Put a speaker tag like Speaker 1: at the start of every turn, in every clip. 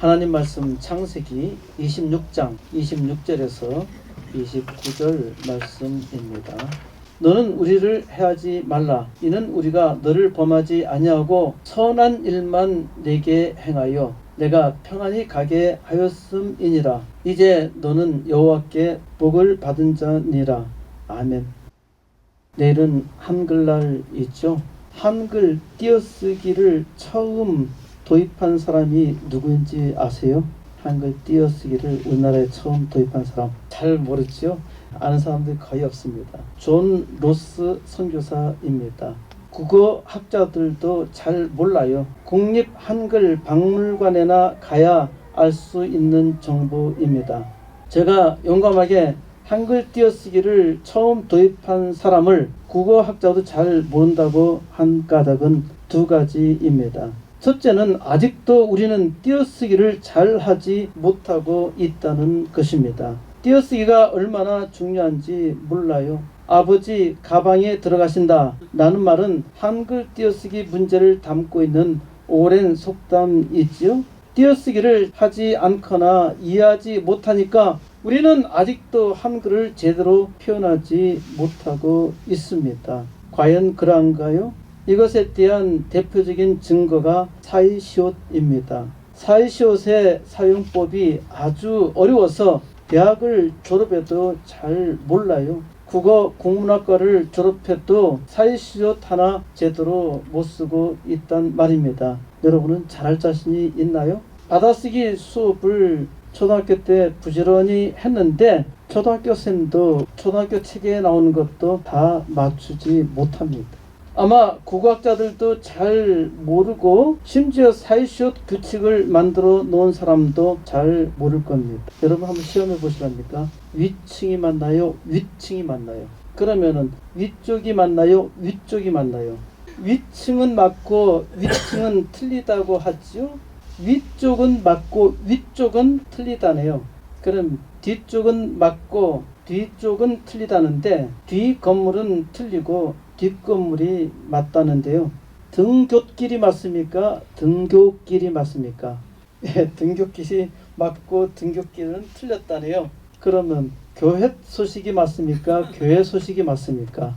Speaker 1: 하나님 말씀 창세기 26장 26절에서 29절 말씀입니다. 너는 우리를 해하지 말라. 이는 우리가 너를 범하지 아니하고 선한 일만 내게 행하여 내가 평안히 가게 하였음이니라. 이제 너는 여호와께 복을 받은 자니라. 아멘. 내일은 한글날 있죠. 한글 띄어쓰기를 처음 도입한 사람이 누구인지 아세요? 한글 띄어쓰기를 우리나라에 처음 도입한 사람 잘 모르죠? 아는 사람들이 거의 없습니다. 존 로스 선교사입니다. 국어 학자들도 잘 몰라요. 국립 한글 박물관에나 가야 알 수 있는 정보입니다. 제가 용감하게 한글 띄어쓰기를 처음 도입한 사람을 국어 학자도 잘 모른다고 한 까닭은 두 가지입니다. 첫째는 아직도 우리는 띄어쓰기를 잘 하지 못하고 있다는 것입니다. 띄어쓰기가 얼마나 중요한지 몰라요. 아버지 가방에 들어가신다 라는 말은 한글 띄어쓰기 문제를 담고 있는 오랜 속담이지요. 띄어쓰기를 하지 않거나 이해하지 못하니까 우리는 아직도 한글을 제대로 표현하지 못하고 있습니다. 과연 그런가요? 이것에 대한 대표적인 증거가 사이시옷입니다. 사이시옷의 사용법이 아주 어려워서 대학을 졸업해도 잘 몰라요. 국어 국문학과를 졸업해도 사이시옷 하나 제대로 못 쓰고 있단 말입니다. 여러분은 잘할 자신이 있나요? 받아쓰기 수업을 초등학교 때 부지런히 했는데 초등학교생도 초등학교 책에 나오는 것도 다 맞추지 못합니다. 아마 국어학자들도 잘 모르고 심지어 사이시옷 규칙을 만들어 놓은 사람도 잘 모를 겁니다. 여러분 한번 시험해 보시랍니까? 위층이 맞나요? 위층이 맞나요? 그러면은 위쪽이 맞나요? 위쪽이 맞나요? 위층은 맞고 위층은 틀리다고 하죠? 위쪽은 맞고 위쪽은 틀리다네요. 그럼 뒤쪽은 맞고 뒤쪽은 틀리다는데 뒤 건물은 틀리고 뒷 건물이 맞다는데요. 등굣길이 맞습니까? 등굣길이 맞습니까? 예, 등굣길이 맞고 등굣길은 틀렸다네요. 그러면 교회 소식이 맞습니까? 교회 소식이 맞습니까?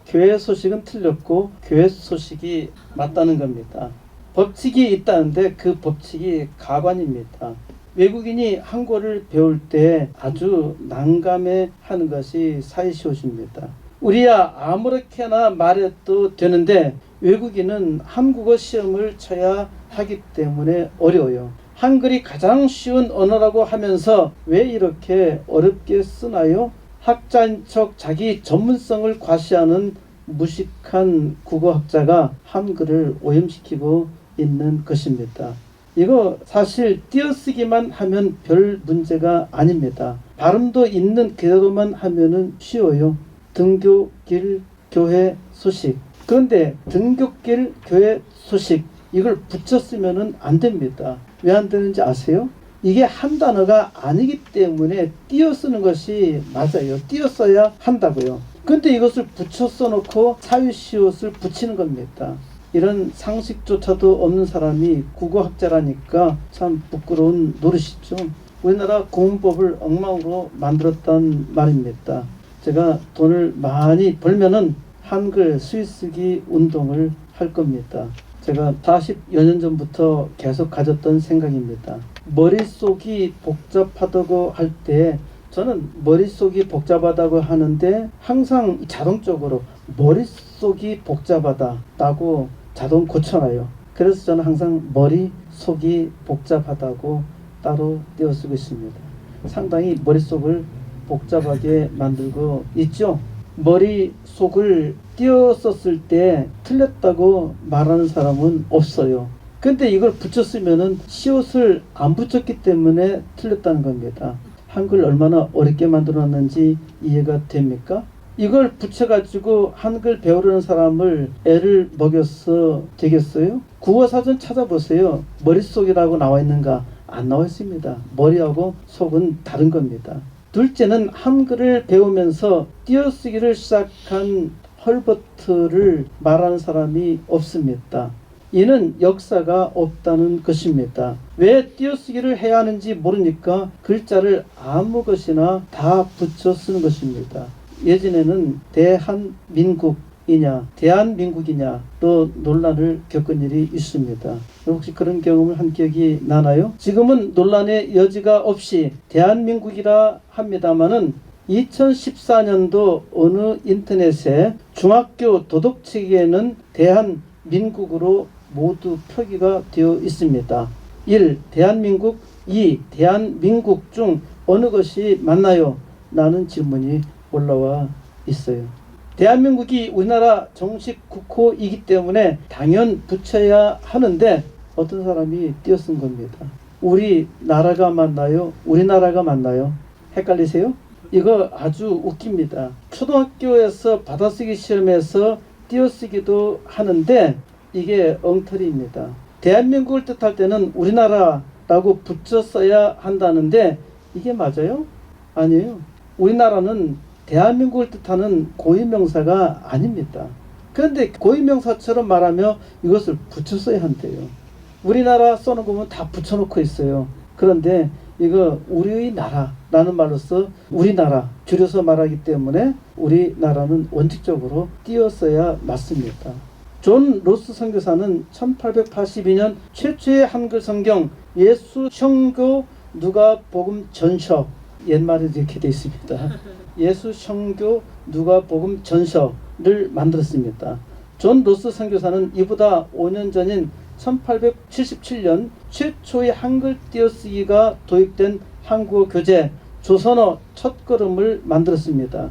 Speaker 1: 교회 소식은 틀렸고 교회 소식이 맞다는 겁니다. 법칙이 있다는데 그 법칙이 가관입니다. 외국인이 한국어를 배울 때 아주 난감해하는 것이 사이시옷입니다. 우리야 아무렇게나 말해도 되는데 외국인은 한국어 시험을 쳐야 하기 때문에 어려워요. 한글이 가장 쉬운 언어라고 하면서 왜 이렇게 어렵게 쓰나요? 학자인 척 자기 전문성을 과시하는 무식한 국어학자가 한글을 오염시키고 있는 것입니다. 이거 사실 띄어쓰기만 하면 별 문제가 아닙니다. 발음도 있는 그대로만 하면은 쉬워요. 등굣길 교회 소식. 그런데 등굣길 교회 소식 이걸 붙였으면은 안 됩니다. 왜 안 되는지 아세요? 이게 한 단어가 아니기 때문에 띄어 쓰는 것이 맞아요. 띄어 써야 한다고요. 근데 이것을 붙여 써놓고 사이시옷을 붙이는 겁니다. 이런 상식조차도 없는 사람이 국어학자라니까 참 부끄러운 노릇이죠. 우리나라 국문법을 엉망으로 만들었단 말입니다. 제가 돈을 많이 벌면은 한글 수의쓰기 운동을 할 겁니다. 제가 40여 년 전부터 계속 가졌던 생각입니다. 머릿속이 복잡하다고 할 때 저는 머릿속이 복잡하다고 하는데 항상 자동적으로 머릿속이 복잡하다고 자동 고쳐놔요. 그래서 저는 항상 머릿속이 복잡하다고 따로 띄어쓰고 있습니다. 상당히 머릿속을 복잡하게 만들고 있죠. 머릿속을 띄어썼을 때 틀렸다고 말하는 사람은 없어요. 근데 이걸 붙였으면은 시옷을 안 붙였기 때문에 틀렸다는 겁니다. 한글 얼마나 어렵게 만들어놨는지 이해가 됩니까? 이걸 붙여가지고 한글 배우려는 사람을 애를 먹여서 되겠어요? 국어사전 찾아보세요. 머릿속이라고 나와 있는가? 안 나와 있습니다. 머리하고 속은 다른 겁니다. 둘째는 한글을 배우면서 띄어쓰기를 시작한 헐버트를 말하는 사람이 없습니다. 이는 역사가 없다는 것입니다. 왜 띄어쓰기를 해야 하는지 모르니까 글자를 아무 것이나 다 붙여 쓰는 것입니다. 예전에는 대한민국이냐 대한민국이냐로 논란을 겪은 일이 있습니다. 혹시 그런 경험을 한 기억이 나나요? 지금은 논란의 여지가 없이 대한민국이라 합니다마는 2014년도 어느 인터넷에 중학교 도덕책에는 대한민국으로 모두 표기가 되어 있습니다. 1. 대한민국 2. 대한민국 중 어느 것이 맞나요? 라는 질문이 올라와 있어요. 대한민국이 우리나라 정식 국호이기 때문에 당연 붙여야 하는데 어떤 사람이 띄어쓴 겁니다. 우리나라가 맞나요? 우리나라가 맞나요? 헷갈리세요? 이거 아주 웃깁니다. 초등학교에서 받아쓰기 시험에서 띄어쓰기도 하는데 이게 엉터리입니다. 대한민국을 뜻할 때는 우리나라라고 붙여 써야 한다는데 이게 맞아요? 아니에요. 우리나라는 대한민국을 뜻하는 고유명사가 아닙니다. 그런데 고유명사처럼 말하며 이것을 붙여 써야 한대요. 우리나라 써놓은 거 보면 다 붙여놓고 있어요. 그런데 이거 우리의 나라라는 말로서 우리나라 줄여서 말하기 때문에 우리나라는 원칙적으로 띄어써야 맞습니다. 존 로스 선교사는 1882년 최초의 한글 성경 예수 성교 누가복음 전서, 옛말에 이렇게 되어 있습니다. 예수 성교 누가복음 전서를 만들었습니다. 존 로스 선교사는 이보다 5년 전인 1877년 최초의 한글 띄어쓰기가 도입된 한국어 교재 조선어 첫걸음을 만들었습니다.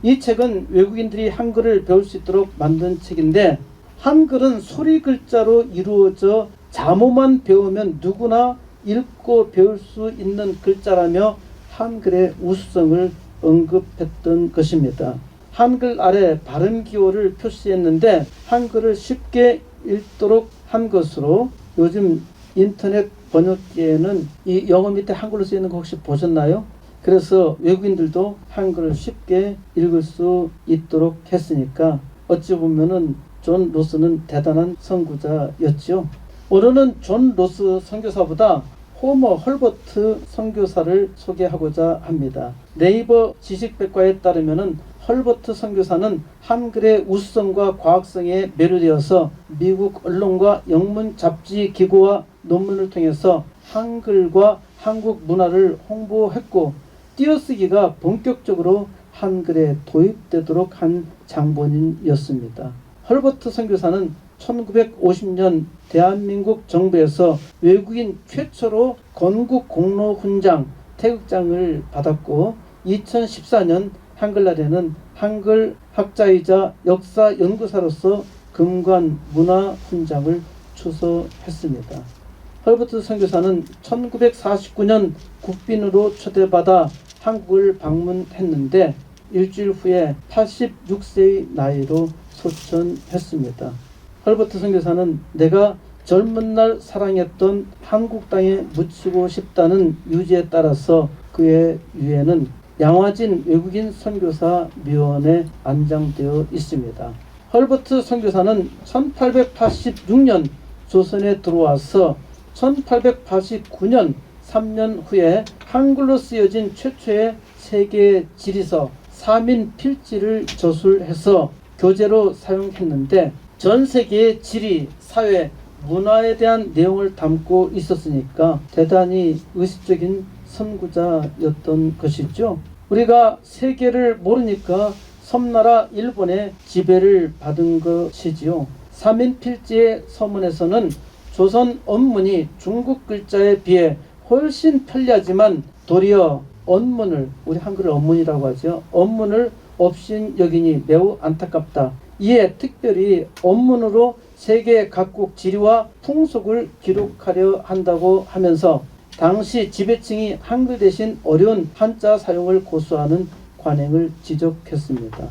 Speaker 1: 이 책은 외국인들이 한글을 배울 수 있도록 만든 책인데, 한글은 소리 글자로 이루어져 자모만 배우면 누구나 읽고 배울 수 있는 글자라며 한글의 우수성을 언급했던 것입니다. 한글 아래 발음 기호를 표시했는데 한글을 쉽게 읽도록 한 것으로, 요즘 인터넷 번역기에는 이 영어 밑에 한글로 쓰이는 거 혹시 보셨나요? 그래서 외국인들도 한글을 쉽게 읽을 수 있도록 했으니까 어찌 보면은 존 로스는 대단한 선구자였죠. 오늘은 존 로스 선교사보다 호머 헐버트 선교사를 소개하고자 합니다. 네이버 지식백과에 따르면은 헐버트 선교사는 한글의 우수성과 과학성에 매료되어서 미국 언론과 영문 잡지 기고와 논문을 통해서 한글과 한국 문화를 홍보했고, 띄어쓰기가 본격적으로 한글에 도입되도록 한 장본인이었습니다. 헐버트 선교사는 1950년 대한민국 정부에서 외국인 최초로 건국 공로 훈장 태극장을 받았고, 2014년 한글날에는 한글 학자이자 역사 연구사로서 금관 문화 훈장을 추서했습니다. 헐버트 선교사는 1949년 국빈으로 초대받아 한국을 방문했는데 일주일 후에 86세의 나이로 소천했습니다. 헐버트 선교사는 내가 젊은 날 사랑했던 한국 땅에 묻히고 싶다는 유지에 따라서 그의 유해는 양화진 외국인 선교사 묘원에 안장되어 있습니다. 헐버트 선교사는 1886년 조선에 들어와서 1889년 3년 후에 한글로 쓰여진 최초의 세계 지리서 사민필지를 저술해서 교재로 사용했는데, 전 세계의 지리, 사회, 문화에 대한 내용을 담고 있었으니까 대단히 의식적인 선구자였던 것이죠. 우리가 세계를 모르니까 섬나라 일본의 지배를 받은 것이지요. 사민필지의 서문에서는 조선 언문이 중국 글자에 비해 훨씬 편리하지만 도리어 언문을, 우리 한글을 언문이라고 하죠. 언문을 없인 여기니 매우 안타깝다. 이에 특별히 언문으로 세계 각국 지리와 풍속을 기록하려 한다고 하면서 당시 지배층이 한글 대신 어려운 한자 사용을 고수하는 관행을 지적했습니다.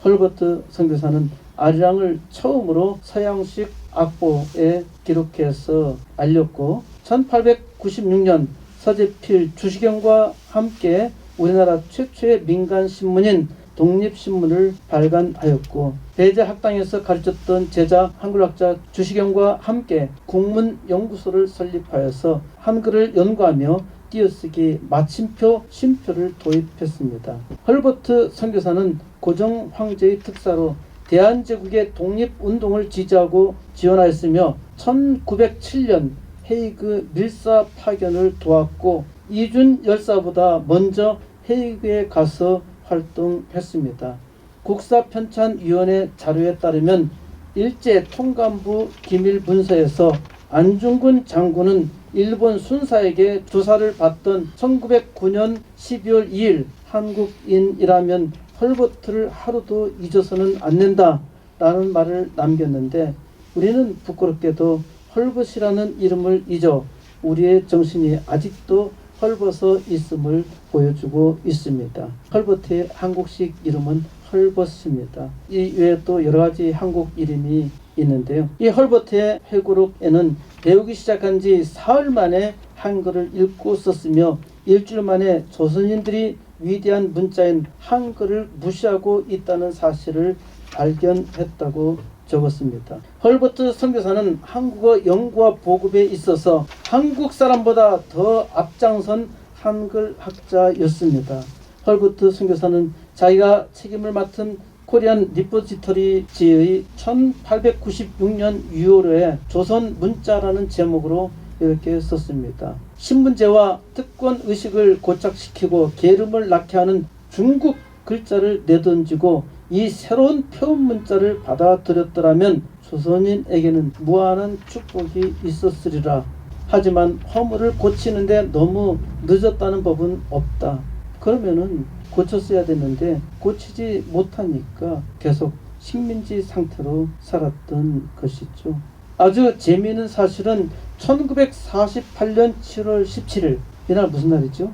Speaker 1: 헐버트 선교사는 아리랑을 처음으로 서양식 악보에 기록해서 알렸고, 1896년 서재필 주시경과 함께 우리나라 최초의 민간신문인 독립신문을 발간하였고 배제학당에서 가르쳤던 제자 한글학자 주시경과 함께 국문연구소를 설립하여서 한글을 연구하며 띄어쓰기 마침표, 쉼표를 도입했습니다. 헐버트 선교사는 고종 황제의 특사로 대한제국의 독립운동을 지지하고 지원하였으며 1907년 헤이그 밀사 파견을 도왔고 이준 열사보다 먼저 헤이그에 가서 활동했습니다. 국사편찬위원회 자료에 따르면 일제 통감부 기밀문서에서 안중근 장군은 일본 순사에게 조사를 받던 1909년 12월 2일 한국인이라면 헐버트를 하루도 잊어서는 안 된다 라는 말을 남겼는데 우리는 부끄럽게도 헐벗이라는 이름을 잊어 우리의 정신이 아직도 헐벗어 있음을 보여주고 있습니다. 헐버트의 한국식 이름은 헐벗입니다. 이 외에 또 여러 가지 한국 이름이 있는데요. 이 헐버트의 회고록에는 배우기 시작한 지 사흘 만에 한글을 읽고 썼으며 일주일 만에 조선인들이 위대한 문자인 한글을 무시하고 있다는 사실을 발견했다고 적었습니다. 헐버트 선교사는 한국어 연구와 보급에 있어서 한국 사람보다 더 앞장선 한글 학자였습니다. 헐버트 선교사는 자기가 책임을 맡은 코리안 리포지터리지의 1896년 6월에 조선 문자라는 제목으로 이렇게 썼습니다. 신문제와 특권의식을 고착시키고 게으름을 낳게 하는 중국 글자를 내던지고 이 새로운 표현 문자를 받아들였더라면 조선인에게는 무한한 축복이 있었으리라. 하지만 허물을 고치는데 너무 늦었다는 법은 없다. 그러면은 고쳤어야 됐는데 고치지 못하니까 계속 식민지 상태로 살았던 것이죠. 아주 재미있는 사실은 1948년 7월 17일 이날 무슨 날이죠?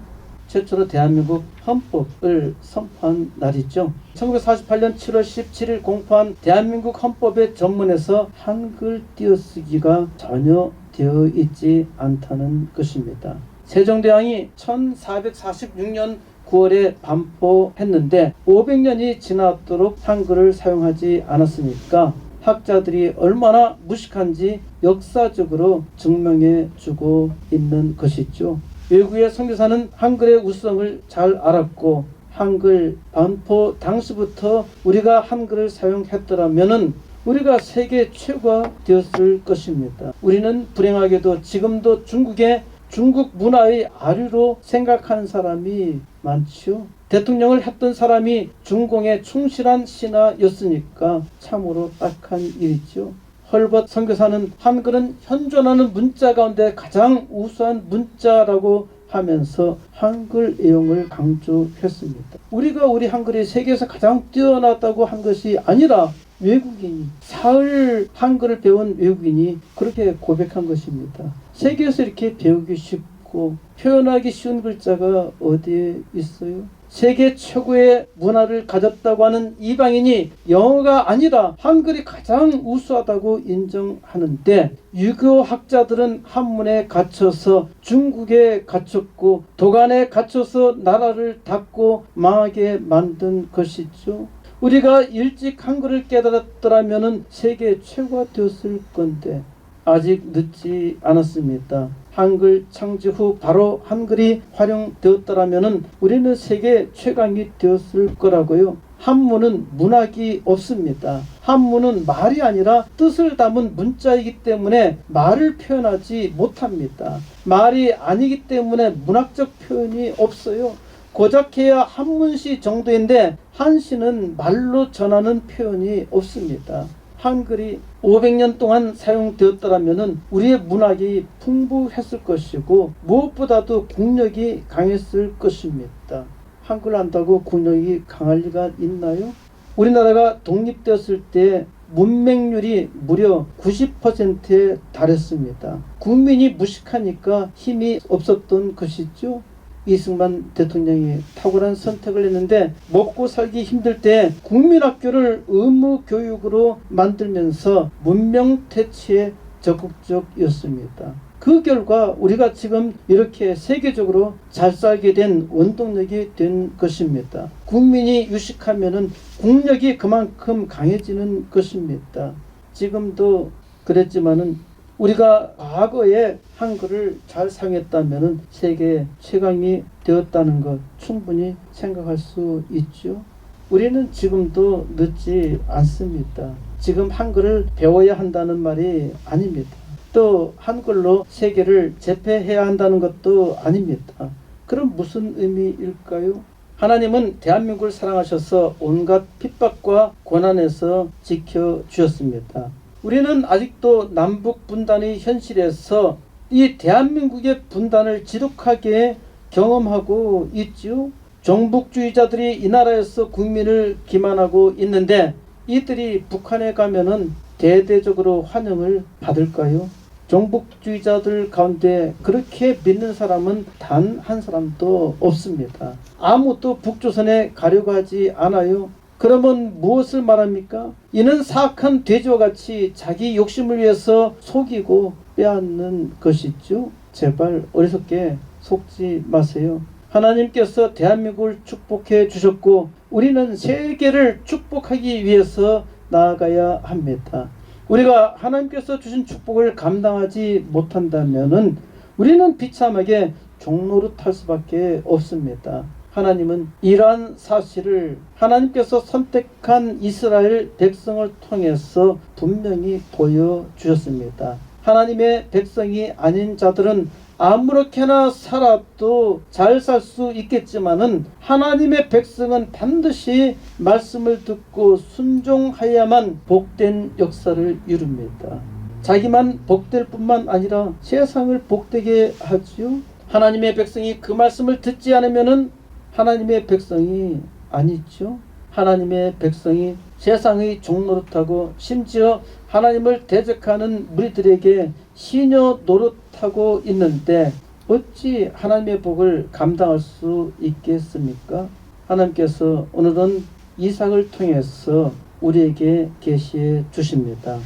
Speaker 1: 최초로 대한민국 헌법을 선포한 날이죠. 1948년 7월 17일 공포한 대한민국 헌법의 전문에서 한글 띄어쓰기가 전혀 되어 있지 않다는 것입니다. 세종대왕이 1446년 9월에 반포했는데 500년이 지났도록 한글을 사용하지 않았으니까 학자들이 얼마나 무식한지 역사적으로 증명해 주고 있는 것이죠. 외국의 선교사는 한글의 우수성을 잘 알았고 한글 반포 당시부터 우리가 한글을 사용했더라면은 우리가 세계 최고가 되었을 것입니다. 우리는 불행하게도 지금도 중국 문화의 아류로 생각하는 사람이 많죠. 대통령을 했던 사람이 중공에 충실한 신하였으니까 참으로 딱한 일이죠. 헐벗 선교사는 한글은 현존하는 문자 가운데 가장 우수한 문자라고 하면서 한글 애용을 강조했습니다. 우리가 우리 한글이 세계에서 가장 뛰어났다고 한 것이 아니라 외국인이 사흘 한글을 배운 외국인이 그렇게 고백한 것입니다. 세계에서 이렇게 배우기 쉽고 표현하기 쉬운 글자가 어디에 있어요? 세계 최고의 문화를 가졌다고 하는 이방인이 영어가 아니라 한글이 가장 우수하다고 인정하는데 유교 학자들은 한문에 갇혀서 중국에 갇혔고 도간에 갇혀서 나라를 닫고 망하게 만든 것이죠. 우리가 일찍 한글을 깨달았더라면 세계 최고가 되었을 건데 아직 늦지 않았습니다. 한글 창제 후 바로 한글이 활용되었더라면 우리는 세계 최강이 되었을 거라고요. 한문은 문학이 없습니다. 한문은 말이 아니라 뜻을 담은 문자이기 때문에 말을 표현하지 못합니다. 말이 아니기 때문에 문학적 표현이 없어요. 고작해야 한문시 정도인데 한시는 말로 전하는 표현이 없습니다. 한글이 500년 동안 사용되었더라면 우리의 문학이 풍부했을 것이고 무엇보다도 국력이 강했을 것입니다. 한글 안다고 국력이 강할 리가 있나요? 우리나라가 독립되었을 때 문맹률이 무려 90%에 달했습니다. 국민이 무식하니까 힘이 없었던 것이죠. 이승만 대통령이 탁월한 선택을 했는데 먹고 살기 힘들 때 국민학교를 의무교육으로 만들면서 문명퇴치에 적극적이었습니다. 그 결과 우리가 지금 이렇게 세계적으로 잘 살게 된 원동력이 된 것입니다. 국민이 유식하면은 국력이 그만큼 강해지는 것입니다. 지금도 그랬지만은 우리가 과거에 한글을 잘 사용했다면은 세계 최강이 되었다는 것 충분히 생각할 수 있죠. 우리는 지금도 늦지 않습니다. 지금 한글을 배워야 한다는 말이 아닙니다. 또 한글로 세계를 제패해야 한다는 것도 아닙니다. 그럼 무슨 의미일까요? 하나님은 대한민국을 사랑하셔서 온갖 핍박과 고난에서 지켜주셨습니다. 우리는 아직도 남북 분단의 현실에서 이 대한민국의 분단을 지독하게 경험하고 있죠. 종북주의자들이 이 나라에서 국민을 기만하고 있는데 이들이 북한에 가면은 대대적으로 환영을 받을까요? 종북주의자들 가운데 그렇게 믿는 사람은 단 한 사람도 없습니다. 아무도 북조선에 가려고 하지 않아요. 그러면 무엇을 말합니까? 이는 사악한 돼지와 같이 자기 욕심을 위해서 속이고 빼앗는 것이죠. 제발 어리석게 속지 마세요. 하나님께서 대한민국을 축복해 주셨고 우리는 세계를 축복하기 위해서 나아가야 합니다. 우리가 하나님께서 주신 축복을 감당하지 못한다면은 우리는 비참하게 종노릇할 수밖에 없습니다. 하나님은 이러한 사실을 하나님께서 선택한 이스라엘 백성을 통해서 분명히 보여주셨습니다. 하나님의 백성이 아닌 자들은 아무렇게나 살아도 잘 살 수 있겠지만은 하나님의 백성은 반드시 말씀을 듣고 순종하야만 복된 역사를 이룹니다. 자기만 복될 뿐만 아니라 세상을 복되게 하지요. 하나님의 백성이 그 말씀을 듣지 않으면은 하나님의 백성이 아니죠. 하나님의 백성이 세상의 종노릇하고 심지어 하나님을 대적하는 무리들에게 시녀 노릇하고 있는데 어찌 하나님의 복을 감당할 수 있겠습니까? 하나님께서 오늘은 이삭을 통해서 우리에게 계시해 주십니다.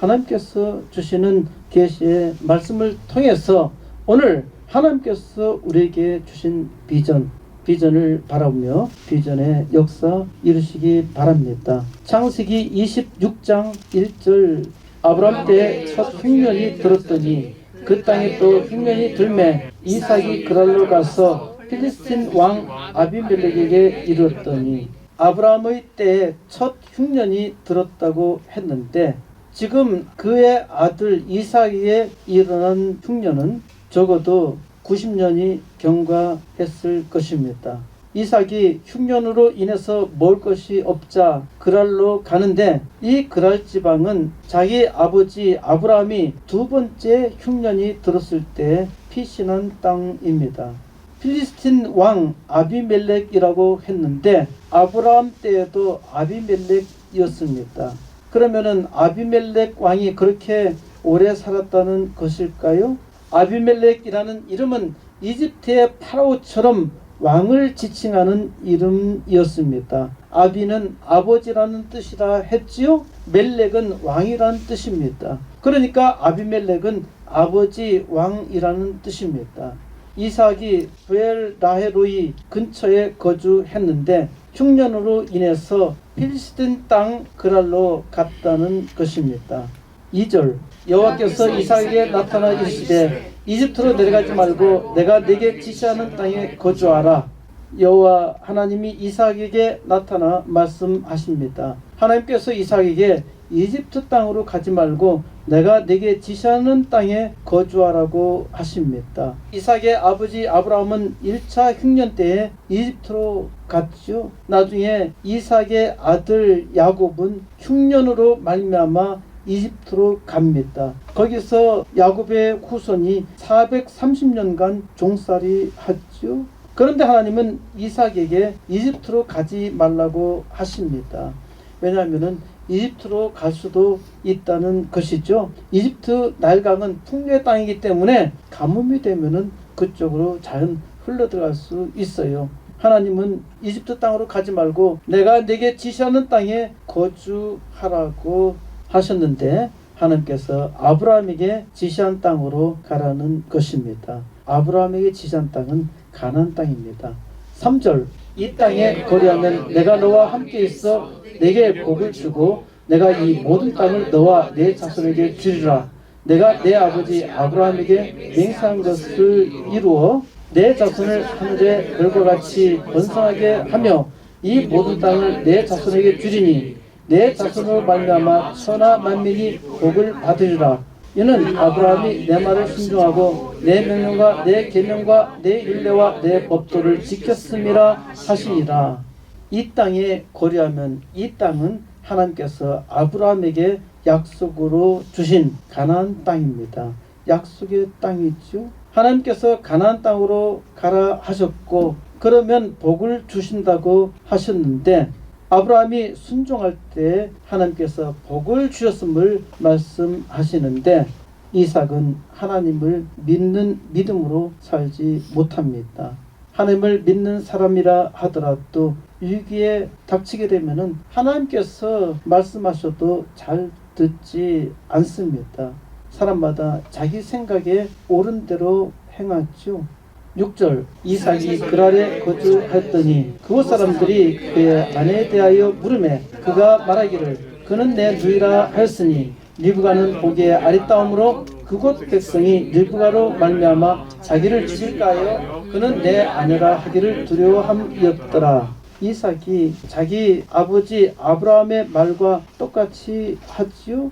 Speaker 1: 하나님께서 주시는 계시의 말씀을 통해서 오늘 하나님께서 우리에게 주신 비전을 바라보며 비전의 역사 이루시기 바랍니다. 창세기 26장 1절 아브람 때 첫 흉년이 들었더니 그 땅에 또 흉년이 들매 이삭이 그랄로 가서 필리스틴 왕 아비멜렉에게 이르렀더니 아브람의 때에 첫 흉년이 들었다고 했는데 지금 그의 아들 이삭에게 일어난 흉년은 적어도 90년이 경과했을 것입니다. 이삭이 흉년으로 인해서 먹을 것이 없자 그랄로 가는데 이 그랄 지방은 자기 아버지 아브라함이 두 번째 흉년이 들었을 때 피신한 땅입니다. 필리스틴 왕 아비멜렉이라고 했는데 아브라함 때에도 아비멜렉이었습니다. 그러면은 아비멜렉 왕이 그렇게 오래 살았다는 것일까요? 아비멜렉이라는 이름은 이집트의 파라오처럼 왕을 지칭하는 이름이었습니다. 아비는 아버지라는 뜻이라 했지요. 멜렉은 왕이라는 뜻입니다. 그러니까 아비멜렉은 아버지 왕이라는 뜻입니다. 이삭이 브엘라헤로이 근처에 거주했는데 흉년으로 인해서 필리스틴 땅 그랄로 갔다는 것입니다. 2절 여호와께서 이삭에게 나타나 이르시되 이집트로 내려가지 말고 내가 네게 지시하는 땅에 거주하라. 여호와 하나님이 이삭에게 나타나 말씀하십니다. 하나님께서 이삭에게 이집트 땅으로 가지 말고 내가 네게 지시하는 땅에 거주하라고 하십니다. 이삭의 아버지 아브라함은 1차 흉년 때에 이집트로 갔죠. 나중에 이삭의 아들 야곱은 흉년으로 말미암아 이집트로 갑니다. 거기서 야곱의 후손이 430년간 종살이 했죠. 그런데 하나님은 이삭에게 이집트로 가지 말라고 하십니다. 왜냐하면 이집트로 갈 수도 있다는 것이죠. 이집트 나일강은 풍요의 땅이기 때문에 가뭄이 되면은 그쪽으로 자연 흘러들어갈 수 있어요. 하나님은 이집트 땅으로 가지 말고 내가 네게 지시하는 땅에 거주하라고 하셨는데 하나님께서 아브라함에게 지시한 땅으로 가라는 것입니다. 아브라함에게 지시한 땅은 가나안 땅입니다. 3절 이 땅에 거리하면 내가 너와 함께 있어 내게 복을 주고 내가 이 모든 땅을 너와 내 자손에게 주리라. 내가 내 아버지 아브라함에게 맹세한 것을 이루어 내 자손을 하늘의 별과 같이 번성하게 하며 이 모든 땅을 내 자손에게 주리니 내 자손으로 말미암아 천하 만민이 복을 받으리라. 이는 아브라함이 내 말을 순종하고 내 명령과 내 계명과 내 율례와 내 법도를 지켰음이라 하시니라. 이 땅에 거리하면 이 땅은 하나님께서 아브라함에게 약속으로 주신 가나안 땅입니다. 약속의 땅이죠. 하나님께서 가나안 땅으로 가라 하셨고 그러면 복을 주신다고 하셨는데 아브라함이 순종할 때 하나님께서 복을 주셨음을 말씀하시는데 이삭은 하나님을 믿는 믿음으로 살지 못합니다. 하나님을 믿는 사람이라 하더라도 위기에 닥치게 되면은 하나님께서 말씀하셔도 잘 듣지 않습니다. 사람마다 자기 생각에 옳은 대로 행하죠. 6절 이삭이 그랄에 거주하였더니 그곳 사람들이 그의 아내에 대하여 물으매 그가 말하기를 그는 내 누이라 하였으니 리브가는 보기에 아리따움으로 그곳 백성이 리브가로 말미암아 자기를 죽일까 하여 그는 내 아내라 하기를 두려워함이었더라. 이삭이 자기 아버지 아브라함의 말과 똑같이 하지요.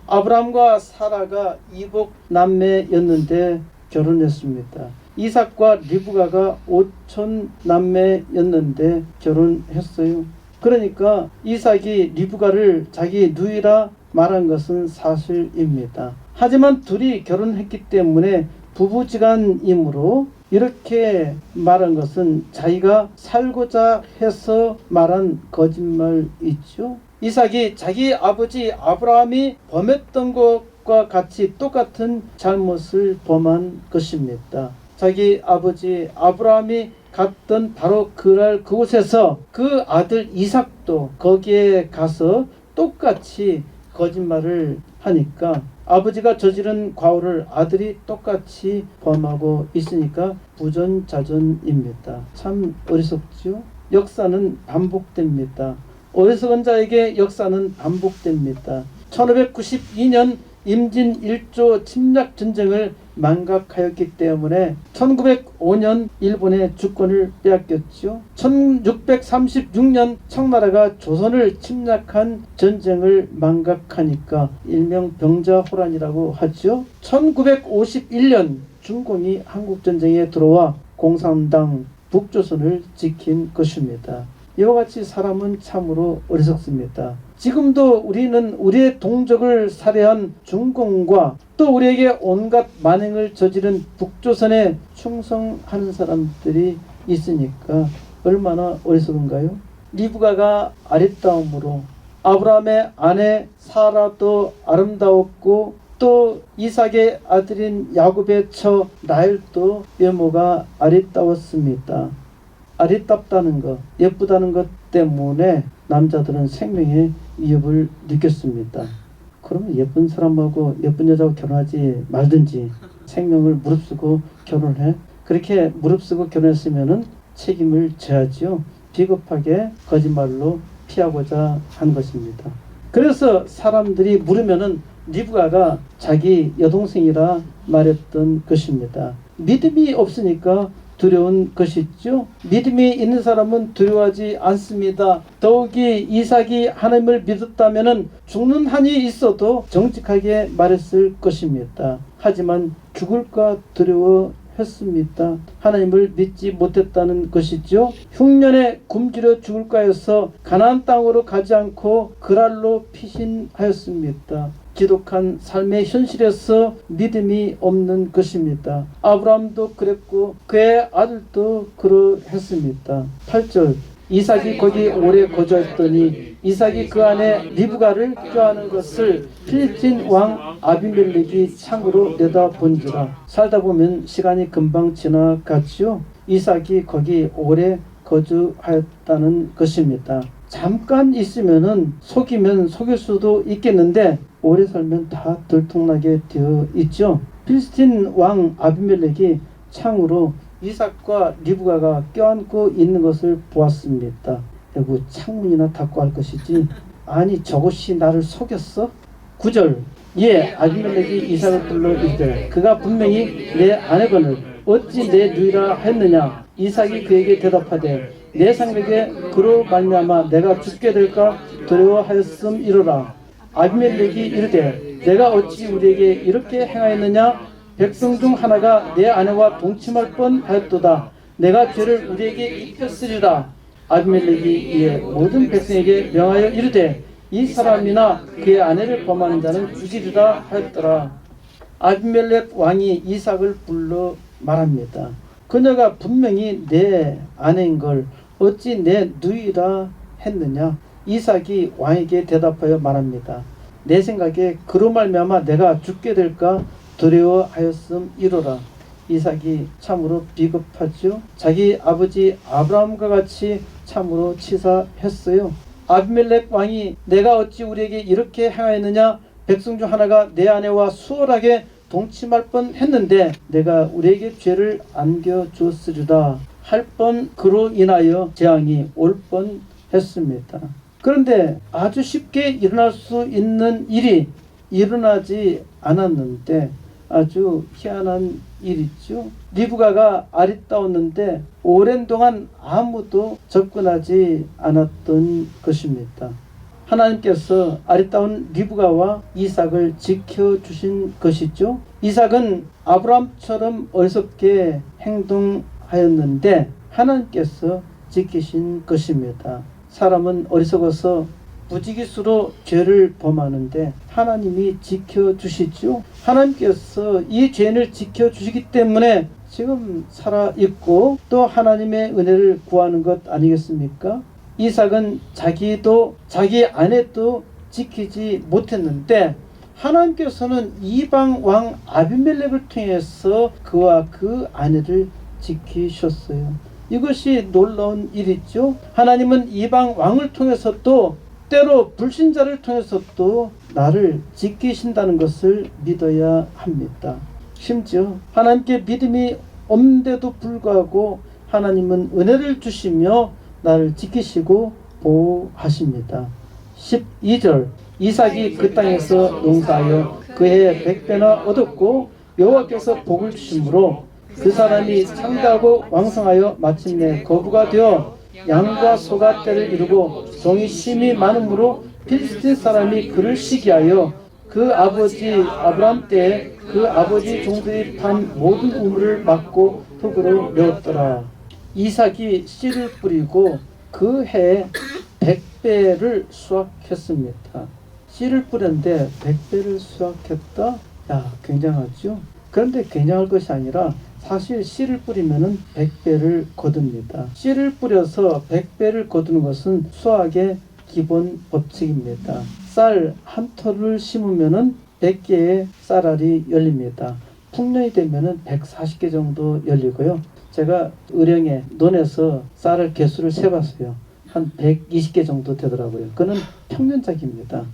Speaker 1: 아브라함과 사라가 이복 남매였는데 결혼했습니다. 이삭과 리브가가 5천 남매였는데 결혼했어요. 그러니까 이삭이 리브가를 자기 누이라 말한 것은 사실입니다. 하지만 둘이 결혼했기 때문에 부부지간이므로 이렇게 말한 것은 자기가 살고자 해서 말한 거짓말이죠. 이삭이 자기 아버지 아브라함이 범했던 것과 같이 똑같은 잘못을 범한 것입니다. 자기 아버지 아브라함이 갔던 바로 그곳에서 그 아들 이삭도 거기에 가서 똑같이 거짓말을 하니까 아버지가 저지른 과오를 아들이 똑같이 범하고 있으니까 부전자전입니다. 참 어리석죠? 역사는 반복됩니다. 어리석은 자에게 역사는 반복됩니다. 1592년 임진 1조 침략 전쟁을 망각하였기 때문에 1905년 일본의 주권을 빼앗겼죠. 1636년 청나라가 조선을 침략한 전쟁을 망각하니까 일명 병자호란이라고 하죠. 1951년 중공이 한국전쟁에 들어와 공산당 북조선을 지킨 것입니다. 이와 같이 사람은 참으로 어리석습니다. 지금도 우리는 우리의 동족을 살해한 중공과 또 우리에게 온갖 만행을 저지른 북조선에 충성하는 사람들이 있으니까 얼마나 어리석은가요? 리브가가 아리따움으로 아브라함의 아내 사라도 아름다웠고 또 이삭의 아들인 야곱의 처 라헬도 외모가 아리따웠습니다. 아리따다는 것, 예쁘다는 것 때문에 남자들은 생명의 위협을 느꼈습니다. 그러면 예쁜 사람하고 예쁜 여자하고 결혼하지 말든지 생명을 무릅쓰고 결혼해. 그렇게 무릅쓰고 결혼했으면 책임을 져야지요. 비겁하게 거짓말로 피하고자 한 것입니다. 그래서 사람들이 물으면은 리브가가 자기 여동생이라 말했던 것입니다. 믿음이 없으니까 두려운 것이죠. 믿음이 있는 사람은 두려워하지 않습니다. 더욱이 이삭이 하나님을 믿었다면 죽는 한이 있어도 정직하게 말했을 것입니다. 하지만 죽을까 두려워했습니다. 하나님을 믿지 못했다는 것이죠. 흉년에 굶주려 죽을까 해서 가나안 땅으로 가지 않고 그랄로 피신하였습니다. 지독한 삶의 현실에서 믿음이 없는 것입니다. 아브라함도 그랬고 그의 아들도 그러했습니다. 8절 이삭이 거기 오래 거주했더니 이삭이 그 안에 리브가를 껴안은 것을 필리핀 왕 아비멜렉이 창으로 내다본지라. 살다 보면 시간이 금방 지나갔지요. 이삭이 거기 오래 거주하였다는 것입니다. 잠깐 있으면은 속이면 속일 수도 있겠는데 오래 살면 다 들통나게 되어 있죠. 필스틴 왕 아비멜렉이 창으로 이삭과 리브가가 껴안고 있는 것을 보았습니다. 그리고 창문이나 닫고 할 것이지, 아니 저것이 나를 속였어? 9절, 예, 아비멜렉이 이삭을 불러 이르되 그가 분명히 내 아내거늘 어찌 내 누이라 했느냐. 이삭이 그에게 대답하되 내 상백에 그로 말미암아 내가 죽게 될까 두려워하였음이로라. 아비멜렉이 이르되 내가 어찌 우리에게 이렇게 행하였느냐. 백성 중 하나가 내 아내와 동침할 뻔하였도다. 내가 죄를 우리에게 입혔으리라. 아비멜렉이 이에 모든 백성에게 명하여 이르되 이 사람이나 그의 아내를 범하는 자는 죽이리라 하였더라. 아비멜렉 왕이 이삭을 불러 말합니다. 그녀가 분명히 내 아내인 걸 어찌 내 누이라 했느냐. 이삭이 왕에게 대답하여 말합니다. 내 생각에 그로 말미암아 내가 죽게 될까 두려워하였음이로라. 이삭이 참으로 비겁하죠. 자기 아버지 아브라함과 같이 참으로 치사했어요. 아비멜렉 왕이 내가 어찌 우리에게 이렇게 행하였느냐. 백성 중 하나가 내 아내와 수월하게 동침할 뻔했는데 내가 우리에게 죄를 안겨주었으리라 할 뻔 그로 인하여 재앙이 올 뻔했습니다. 그런데 아주 쉽게 일어날 수 있는 일이 일어나지 않았는데 아주 희한한 일이죠. 리브가가 아리따웠는데 오랜 동안 아무도 접근하지 않았던 것입니다. 하나님께서 아리따운 리브가와 이삭을 지켜주신 것이죠. 이삭은 아브라함처럼 어리석게 행동하였는데 하나님께서 지키신 것입니다. 사람은 어리석어서 부지기수로 죄를 범하는데 하나님이 지켜주시죠. 하나님께서 이 죄를 지켜주시기 때문에 지금 살아있고 또 하나님의 은혜를 구하는 것 아니겠습니까? 이삭은 자기도 자기 아내도 지키지 못했는데 하나님께서는 이방 왕 아비멜렉을 통해서 그와 그 아내를 지키셨어요. 이것이 놀라운 일이죠. 하나님은 이방 왕을 통해서도 때로 불신자를 통해서도 나를 지키신다는 것을 믿어야 합니다. 심지어 하나님께 믿음이 없는데도 불구하고 하나님은 은혜를 주시며 나를 지키시고 보호하십니다. 12절, 이삭이 그 땅에서 농사하여 그해 100배나 얻었고 여호와께서 복을 주심으로 그 사람이 창대하고 왕성하여 마침내 거부가 되어 양과 소가 때를 이루고 종이 심이 많으므로 필스틴 사람이 그를 시기하여 그 아버지 아브라함 때에 그 아버지 종들이 판 모든 우물을 막고 흙으로 메웠더라. 이삭이 씨를 뿌리고 그 해에 100배를 수확했습니다. 씨를 뿌렸는데 100배를 수확했다? 야, 굉장하죠? 그런데 굉장할 것이 아니라 사실 씨를 뿌리면은 100배를 거둡니다. 씨를 뿌려서 100배를 거두는 것은 수학의 기본 법칙입니다. 쌀 한 톨을 심으면은 100개의 쌀알이 열립니다. 풍년이 되면은 140개 정도 열리고요. 제가 의령에 논에서 쌀알 개수를 세봤어요. 한 120개 정도 되더라고요. 그는 평년작입니다.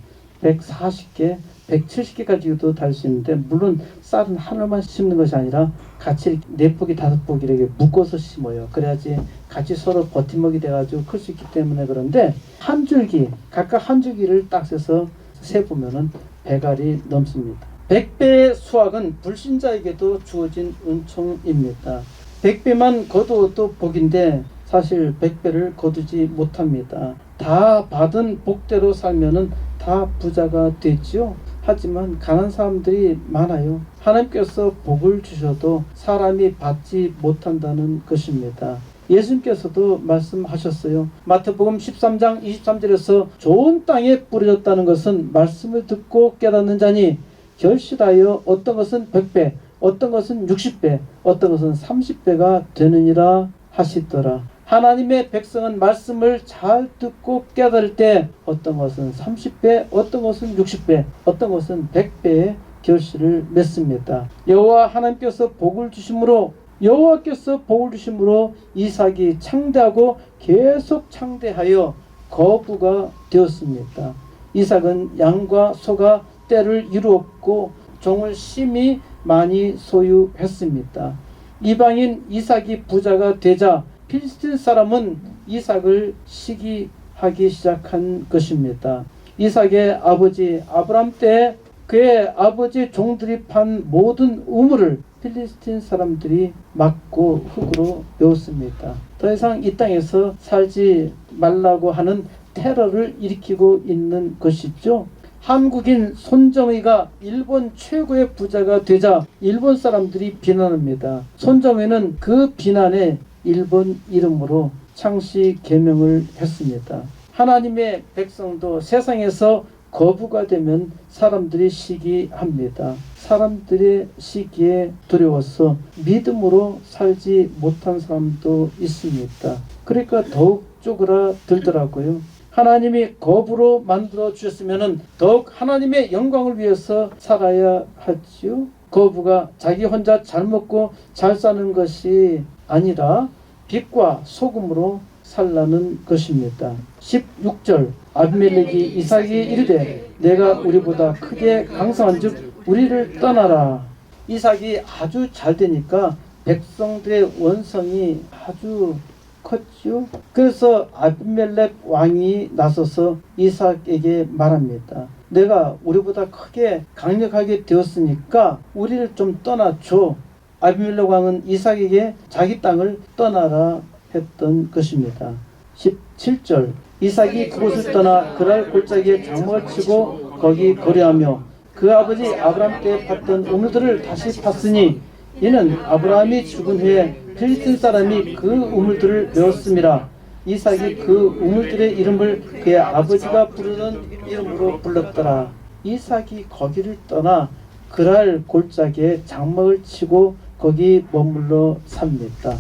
Speaker 1: 140개, 170개까지도 달 수 있는데 물론 쌀은 하나만 심는 것이 아니라 같이 4포기, 5포기 이렇게 묶어서 심어요. 그래야지 같이 서로 버팀목이 돼가지고 클 수 있기 때문에. 그런데 한 줄기, 각각 한 줄기를 딱 세서 세보면은 100알이 넘습니다. 100배의 수확은 불신자에게도 주어진 은총입니다. 100배만 거두어도 복인데 사실 100배를 거두지 못합니다. 다 받은 복대로 살면은 다 부자가 되죠. 하지만 가난한 사람들이 많아요. 하나님께서 복을 주셔도 사람이 받지 못한다는 것입니다. 예수님께서도 말씀하셨어요. 마태복음 13장 23절에서 좋은 땅에 뿌려졌다는 것은 말씀을 듣고 깨닫는 자니 결실하여 어떤 것은 100배, 어떤 것은 60배, 어떤 것은 30배가 되느니라 하시더라. 하나님의 백성은 말씀을 잘 듣고 깨달을 때 어떤 것은 30배, 어떤 것은 60배, 어떤 것은 100배의 결실을 맺습니다. 여호와 하나님께서 복을 주심으로 여호와께서 복을 주심으로 이삭이 창대하고 계속 창대하여 거부가 되었습니다. 이삭은 양과 소가 때를 이루었고 종을 심히 많이 소유했습니다. 이방인 이삭이 부자가 되자 필리스틴 사람은 이삭을 시기하기 시작한 것입니다. 이삭의 아버지 아브람 때 그의 아버지 종들이 판 모든 우물을 필리스틴 사람들이 막고 흙으로 메웠습니다. 더 이상 이 땅에서 살지 말라고 하는 테러를 일으키고 있는 것이죠. 한국인 손정의가 일본 최고의 부자가 되자 일본 사람들이 비난합니다. 손정의는 그 비난에 일본 이름으로 창씨 개명을 했습니다. 하나님의 백성도 세상에서 거부가 되면 사람들이 시기합니다. 사람들의 시기에 두려워서 믿음으로 살지 못한 사람도 있습니다. 그러니까 더욱 쪼그라들더라고요. 하나님이 거부로 만들어 주셨으면 더욱 하나님의 영광을 위해서 살아야 하지요. 거부가 자기 혼자 잘 먹고 잘 사는 것이 아니라 빛과 소금으로 살라는 것입니다. 16절 아비멜렉이 이삭이 이르되 내가 우리보다 크게 강성한즉 우리를 떠나라. 이삭이 아주 잘 되니까 백성들의 원성이 아주 컸죠. 그래서 아비멜렉 왕이 나서서 이삭에게 말합니다. 내가 우리보다 크게 강력하게 되었으니까 우리를 좀 떠나줘. 아비멜렉 왕은 이삭에게 자기 땅을 떠나라 했던 것입니다. 17절 이삭이 그곳을 떠나 그랄 골짜기에 장막을 치고 거기 거류하며 그 아버지 아브람 때 팠던 우물들을 다시 팠으니 이는 아브라함이 죽은 후에 필리스틴 사람이 그 우물들을 메웠음이라. 이삭이 그 우물들의 이름을 그의 아버지가 부르던 이름으로 불렀더라. 이삭이 거기를 떠나 그랄 골짜기에 장막을 치고 거기 머물러 삽니다.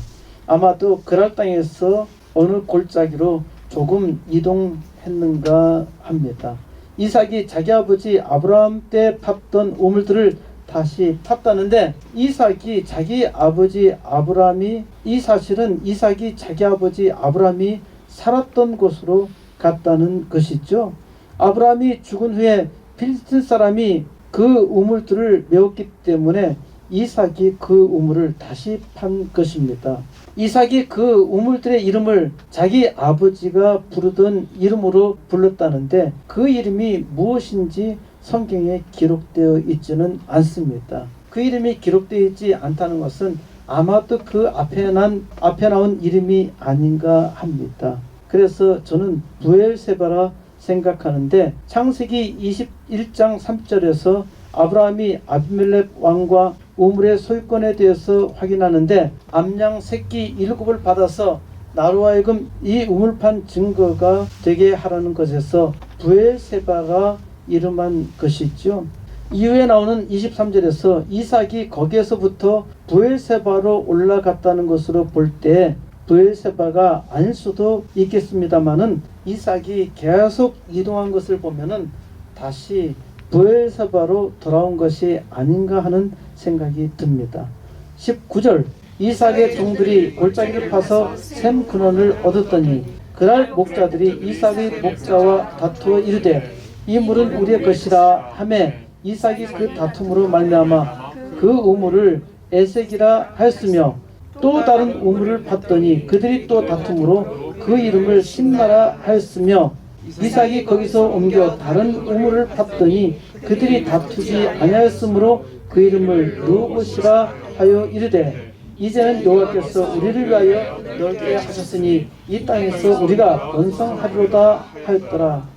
Speaker 1: 아마도 그랄 땅에서 어느 골짜기로 조금 이동했는가 합니다. 이삭이 자기 아버지 아브라함 때 팠던 우물들을 다시 팠다는데 이삭이 자기 아버지 아브라함이 이 사실은 이삭이 자기 아버지 아브라함이 살았던 곳으로 갔다는 것이죠. 아브라함이 죽은 후에 필리스틴 사람이 그 우물들을 메웠기 때문에 이삭이 그 우물을 다시 판 것입니다. 이삭이 그 우물들의 이름을 자기 아버지가 부르던 이름으로 불렀다는데 그 이름이 무엇인지 성경에 기록되어 있지는 않습니다. 그 이름이 기록되어 있지 않다는 것은 아마도 그 앞에 나온 이름이 아닌가 합니다. 그래서 저는 부엘세바라 생각하는데 창세기 21장 3절에서 아브라함이 아비멜렉 왕과 우물의 소유권에 대해서 확인하는데 암양 새끼 7을 받아서 나로 하여금 이 우물판 증거가 되게 하라는 것에서 부엘세바가 이름한 것이죠. 이후에 나오는 23절에서 이삭이 거기에서부터 부엘세바로 올라갔다는 것으로 볼 때 부엘세바가 아닐 수도 있겠습니다만은 이삭이 계속 이동한 것을 보면은 다시 부엘세바로 돌아온 것이 아닌가 하는 생각이 듭니다. 19절 이삭의 종들이 골짜기를 파서 샘 근원을 얻었더니 그날 목자들이 이삭의 목자와 다투어 이르되 이 물은 우리의 것이라 하매 이삭이 그 다툼으로 말미암아 그 우물을 에색이라 하였으며 또 다른 우물을 팠더니 그들이 또 다툼으로 그 이름을 심나라 하였으며 이삭이 거기서 옮겨 다른 우물을 팠더니 그들이 다투지 아니하였으므로 그 이름을 르호봇이라 하여 이르되 이제는 여호와께서 우리를 위하여 넓게 하셨으니 이 땅에서 우리가 번성하리로다 하였더라.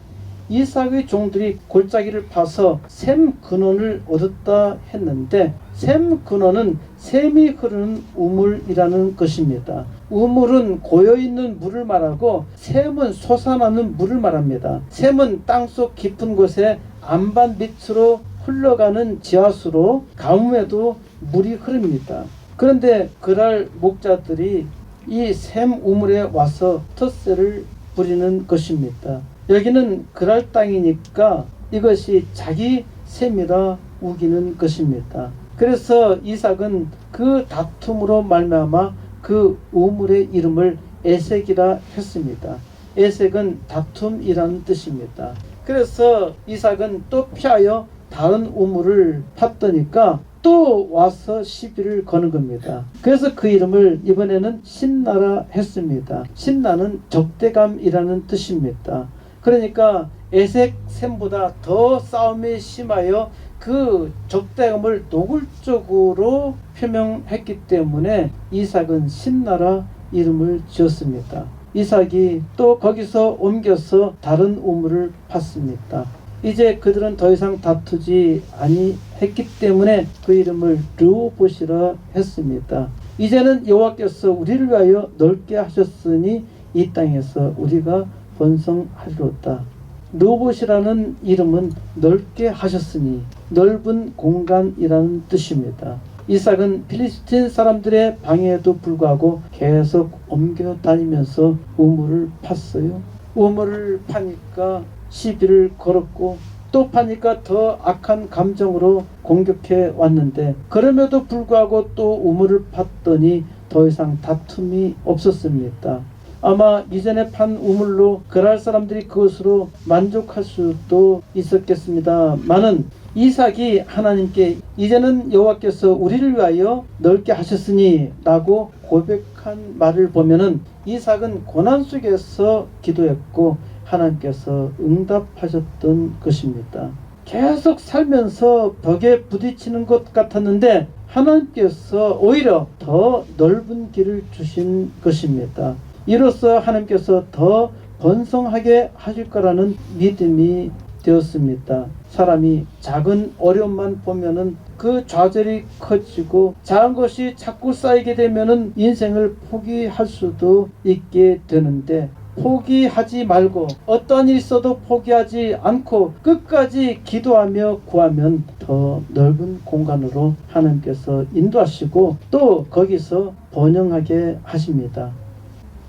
Speaker 1: 이삭의 종들이 골짜기를 파서 샘 근원을 얻었다 했는데 샘 근원은 샘이 흐르는 우물이라는 것입니다. 우물은 고여있는 물을 말하고 샘은 솟아나는 물을 말합니다. 샘은 땅속 깊은 곳에 안반 밑으로 흘러가는 지하수로 가뭄에도 물이 흐릅니다. 그런데 그날 목자들이 이 샘 우물에 와서 텃세를 부리는 것입니다. 여기는 그랄 땅이니까 이것이 자기 셈이라 우기는 것입니다. 그래서 이삭은 그 다툼으로 말미암아 그 우물의 이름을 에색이라 했습니다. 에색은 다툼이라는 뜻입니다. 그래서 이삭은 또 피하여 다른 우물을 팠더니까 또 와서 시비를 거는 겁니다. 그래서 그 이름을 이번에는 신나라 했습니다. 신나는 적대감이라는 뜻입니다. 그러니까 에색샘보다 더 싸움이 심하여 그 적대감을 노골적으로 표명했기 때문에 이삭은 신나라 이름을 지었습니다. 이삭이 또 거기서 옮겨서 다른 우물을 팠습니다. 이제 그들은 더 이상 다투지 아니했기 때문에 그 이름을 르호봇이라 했습니다. 이제는 여호와께서 우리를 위하여 넓게 하셨으니 이 땅에서 우리가 번성하리로다. 르호봇이라는 이름은 넓게 하셨으니 넓은 공간이라는 뜻입니다. 이삭은 필리스틴 사람들의 방해에도 불구하고 계속 옮겨 다니면서 우물을 팠어요. 우물을 파니까 시비를 걸었고 또 파니까 더 악한 감정으로 공격해 왔는데 그럼에도 불구하고 또 우물을 팠더니 더 이상 다툼이 없었습니다. 아마 이전에 판 우물로 그랄 사람들이 그것으로 만족할 수도 있었겠습니다마는 이삭이 하나님께 이제는 여호와께서 우리를 위하여 넓게 하셨으니 라고 고백한 말을 보면은 이삭은 고난 속에서 기도했고 하나님께서 응답하셨던 것입니다. 계속 살면서 벽에 부딪히는 것 같았는데 하나님께서 오히려 더 넓은 길을 주신 것입니다. 이로써 하나님께서 더 번성하게 하실 거라는 믿음이 되었습니다. 사람이 작은 어려움만 보면은 그 좌절이 커지고 작은 것이 자꾸 쌓이게 되면은 인생을 포기할 수도 있게 되는데 포기하지 말고 어떠한 일이 있어도 포기하지 않고 끝까지 기도하며 구하면 더 넓은 공간으로 하나님께서 인도하시고 또 거기서 번영하게 하십니다.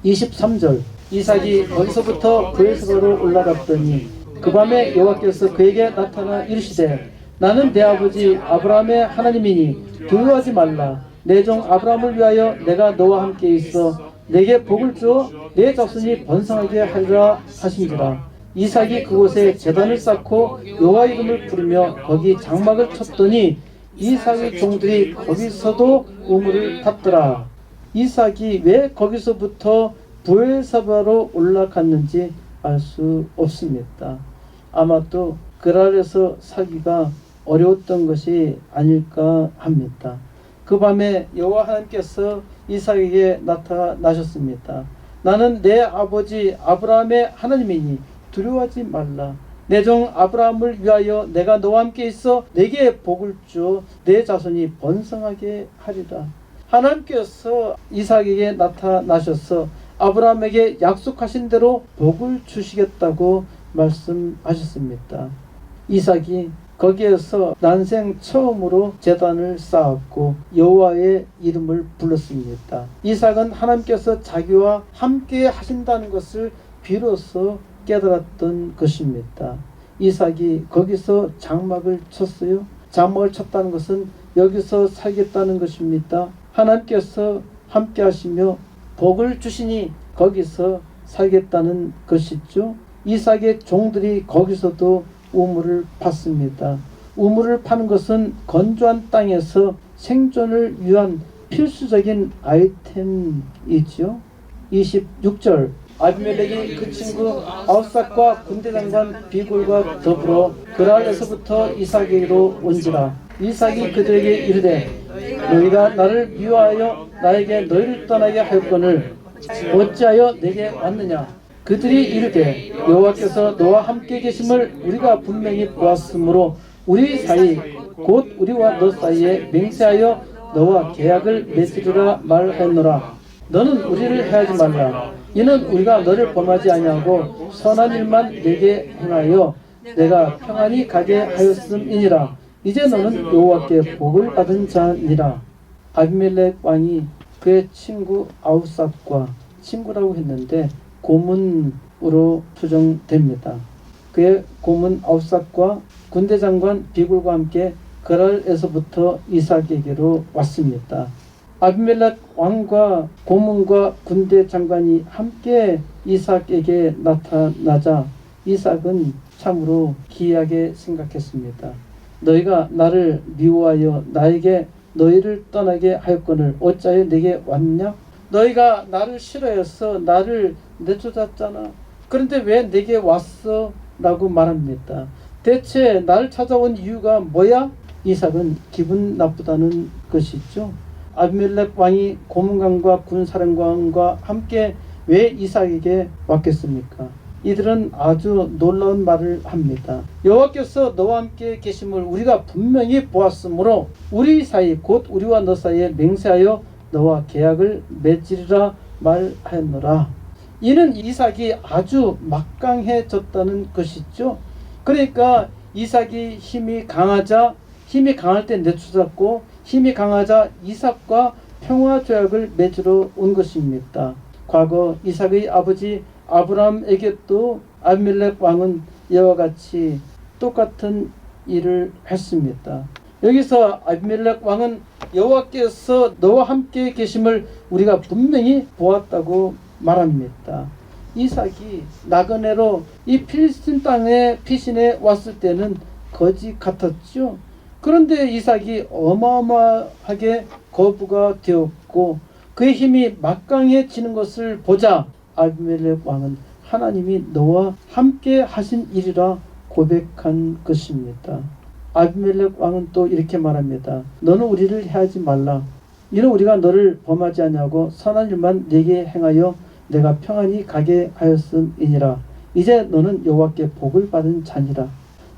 Speaker 1: 23절 이삭이 거기서부터 브에스바로 올라갔더니 그 밤에 여호와께서 그에게 나타나 이르시되 나는 내 아버지 아브라함의 하나님이니 두려워하지 말라. 내 종 아브라함을 위하여 내가 너와 함께 있어 내게 복을 주어 내 자손이 번성하게 하리라 하신지라. 이삭이 그곳에 제단을 쌓고 여호와 이름을 부르며 거기 장막을 쳤더니 이삭의 종들이 거기서도 우물을 팠더라. 이삭이 왜 거기서부터 브에르사바로 올라갔는지 알 수 없습니다. 아마도 그랄에서 살기가 어려웠던 것이 아닐까 합니다. 그 밤에 여호와 하나님께서 이삭에게 나타나셨습니다. 나는 내 아버지 아브라함의 하나님이니 두려워하지 말라. 내 종 아브라함을 위하여 내가 너와 함께 있어 내게 복을 주어 내 자손이 번성하게 하리라. 하나님께서 이삭에게 나타나셔서 아브라함에게 약속하신 대로 복을 주시겠다고 말씀하셨습니다. 이삭이 거기에서 난생 처음으로 제단을 쌓았고 여호와의 이름을 불렀습니다. 이삭은 하나님께서 자기와 함께 하신다는 것을 비로소 깨달았던 것입니다. 이삭이 거기서 장막을 쳤어요. 장막을 쳤다는 것은 여기서 살겠다는 것입니다. 하나님께서 함께 하시며 복을 주시니 거기서 살겠다는 것이죠. 이삭의 종들이 거기서도 우물을 팠습니다. 우물을 파는 것은 건조한 땅에서 생존을 위한 필수적인 아이템이죠. 26절 아비멜렉이 그 친구 아우삭과 군대장관 비굴과 더불어 그랄에서부터 이삭에게로 온지라. 이삭이 그들에게 이르되 너희가 나를 미워하여 나에게 너희를 떠나게 할거늘 어찌하여 내게 왔느냐. 그들이 이르되 여호와께서 너와 함께 계심을 우리가 분명히 보았으므로 우리 사이 곧 우리와 너 사이에 맹세하여 너와 계약을 맺으리라 말하노라. 너는 우리를 해하지 말라. 이는 우리가 너를 범하지 아니하고 선한 일만 내게 행하여 내가 평안히 가게 하였음이니라. 이제 너는 여호와께 복을 받은 자니라. 아비멜렉 왕이 그의 친구 아우삭과 친구라고 했는데 고문으로 추정됩니다. 그의 고문 아우삭과 군대장관 비굴과 함께 그랄에서부터 이삭에게로 왔습니다. 아비멜렉 왕과 고문과 군대 장관이 함께 이삭에게 나타나자 이삭은 참으로 기이하게 생각했습니다. 너희가 나를 미워하여 나에게 너희를 떠나게 하였거늘 어찌하여 내게 왔냐? 너희가 나를 싫어해서 나를 내쫓았잖아. 그런데 왜 내게 왔어? 라고 말합니다. 대체 나를 찾아온 이유가 뭐야? 이삭은 기분 나쁘다는 것이죠. 아비멜렉 왕이 고문관과 군사령관과 함께 왜 이삭에게 왔겠습니까? 이들은 아주 놀라운 말을 합니다. 여호와께서 너와 함께 계심을 우리가 분명히 보았으므로 우리 사이 곧 우리와 너 사이에 맹세하여 너와 계약을 맺으리라 말하였노라. 이는 이삭이 아주 막강해졌다는 것이죠. 그러니까 이삭이 힘이 강할 때 내쫓았고 힘이 강하자 이삭과 평화조약을 맺으러 온 것입니다. 과거 이삭의 아버지 아브라함에게도 아비멜렉 왕은 이와 같이 똑같은 일을 했습니다. 여기서 아비멜렉 왕은 여호와께서 너와 함께 계심을 우리가 분명히 보았다고 말합니다. 이삭이 나그네로 이 필스틴 땅에 피신해 왔을 때는 거지 같았죠. 그런데 이삭이 어마어마하게 거부가 되었고 그의 힘이 막강해지는 것을 보자 아비멜렉 왕은 하나님이 너와 함께 하신 일이라 고백한 것입니다. 아비멜렉 왕은 또 이렇게 말합니다. 너는 우리를 해하지 말라. 이는 우리가 너를 범하지 아니하고 선한 일만 내게 행하여 내가 평안히 가게 하였음이니라. 이제 너는 여호와께 복을 받은 자니라.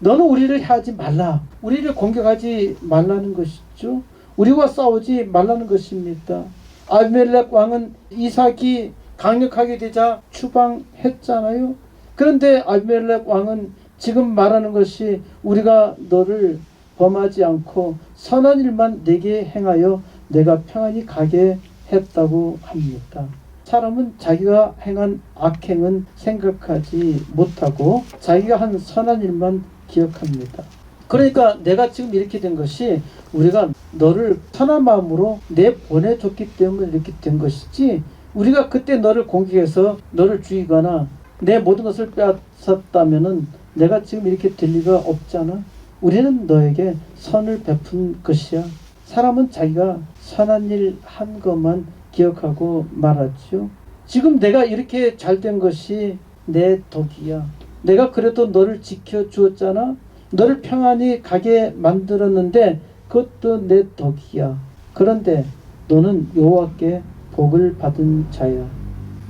Speaker 1: 너는 우리를 해하지 말라. 우리를 공격하지 말라는 것이죠. 우리와 싸우지 말라는 것입니다. 아비멜렉 왕은 이삭이 강력하게 되자 추방했잖아요. 그런데 아비멜렉 왕은 지금 말하는 것이 우리가 너를 범하지 않고 선한 일만 내게 행하여 내가 평안히 가게 했다고 합니다. 사람은 자기가 행한 악행은 생각하지 못하고 자기가 한 선한 일만 기억합니다. 그러니까 내가 지금 이렇게 된 것이 우리가 너를 선한 마음으로 내보내줬기 때문에 이렇게 된 것이지 우리가 그때 너를 공격해서 너를 죽이거나 내 모든 것을 빼앗았다면은 내가 지금 이렇게 될 리가 없잖아. 우리는 너에게 선을 베푼 것이야. 사람은 자기가 선한 일 한 것만 기억하고 말하죠. 지금 내가 이렇게 잘된 것이 내 덕이야. 내가 그래도 너를 지켜주었잖아. 너를 평안히 가게 만들었는데 그것도 내 덕이야. 그런데 너는 여호와께 복을 받은 자야.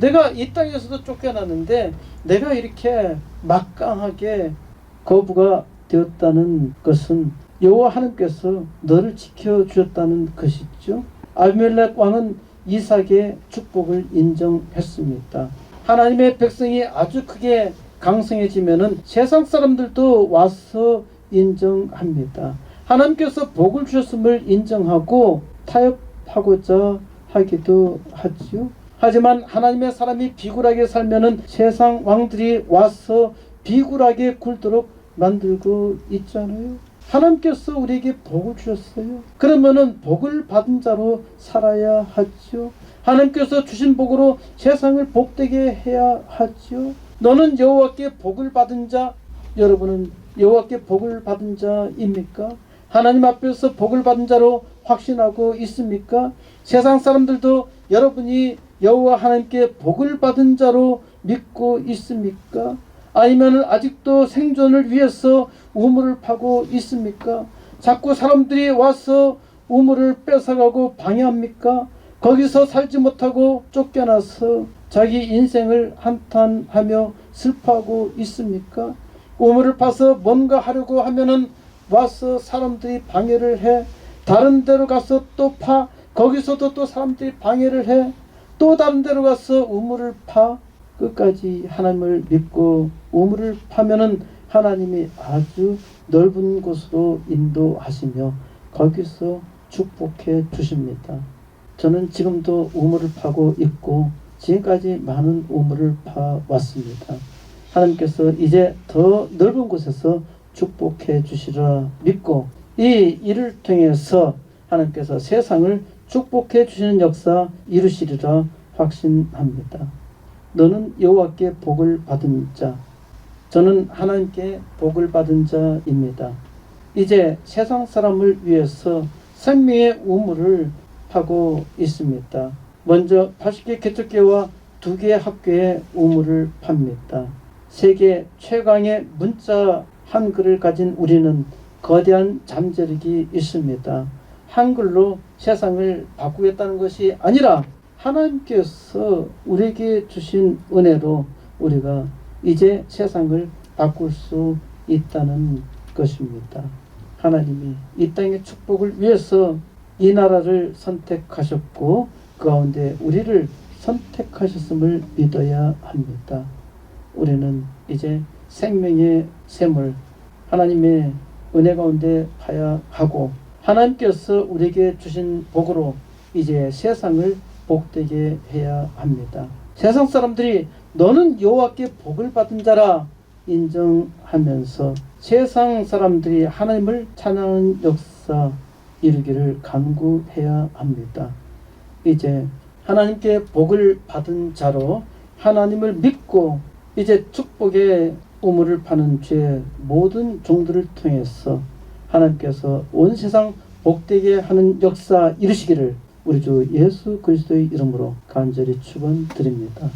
Speaker 1: 내가 이 땅에서도 쫓겨났는데 내가 이렇게 막강하게 거부가 되었다는 것은 여호와 하나님께서 너를 지켜주었다는 것이죠. 아비멜렉 왕은 이삭의 축복을 인정했습니다. 하나님의 백성이 아주 크게 강성해지면은 세상 사람들도 와서 인정합니다. 하나님께서 복을 주셨음을 인정하고 타협하고자 하기도 하지요. 하지만 하나님의 사람이 비굴하게 살면은 세상 왕들이 와서 비굴하게 굴도록 만들고 있잖아요. 하나님께서 우리에게 복을 주셨어요. 그러면은 복을 받은 자로 살아야 하죠. 하나님께서 주신 복으로 세상을 복되게 해야 하죠. 너는 여호와께 복을 받은 자, 여러분은 여호와께 복을 받은 자입니까? 하나님 앞에서 복을 받은 자로 확신하고 있습니까? 세상 사람들도 여러분이 여호와 하나님께 복을 받은 자로 믿고 있습니까? 아니면 아직도 생존을 위해서 우물을 파고 있습니까? 자꾸 사람들이 와서 우물을 뺏어가고 방해합니까? 거기서 살지 못하고 쫓겨나서 자기 인생을 한탄하며 슬퍼하고 있습니까? 우물을 파서 뭔가 하려고 하면은 와서 사람들이 방해를 해. 다른 데로 가서 또 파. 거기서도 또 사람들이 방해를 해. 또 다른 데로 가서 우물을 파. 끝까지 하나님을 믿고 우물을 파면은 하나님이 아주 넓은 곳으로 인도하시며 거기서 축복해 주십니다. 저는 지금도 우물을 파고 있고 지금까지 많은 우물을 파왔습니다. 하나님께서 이제 더 넓은 곳에서 축복해 주시리라 믿고 이 일을 통해서 하나님께서 세상을 축복해 주시는 역사 이루시리라 확신합니다. 너는 여호와께 복을 받은 자, 저는 하나님께 복을 받은 자입니다. 이제 세상 사람을 위해서 생명의 우물을 파고 있습니다. 먼저 80개 개척교회와 2개의 학교에 우물을 팝니다. 세계 최강의 문자 한글을 가진 우리는 거대한 잠재력이 있습니다. 한글로 세상을 바꾸겠다는 것이 아니라 하나님께서 우리에게 주신 은혜로 우리가 이제 세상을 바꿀 수 있다는 것입니다. 하나님이 이 땅의 축복을 위해서 이 나라를 선택하셨고 그 가운데 우리를 선택하셨음을 믿어야 합니다. 우리는 이제 생명의 샘을 하나님의 은혜 가운데 파야 하고 하나님께서 우리에게 주신 복으로 이제 세상을 복되게 해야 합니다. 세상 사람들이 너는 여호와께 복을 받은 자라 인정하면서 세상 사람들이 하나님을 찬양하는 역사 이루기를 간구해야 합니다. 이제 하나님께 복을 받은 자로 하나님을 믿고 이제 축복의 우물을 파는 죄 모든 종들을 통해서 하나님께서 온 세상 복되게 하는 역사 이루시기를 우리 주 예수 그리스도의 이름으로 간절히 축원드립니다.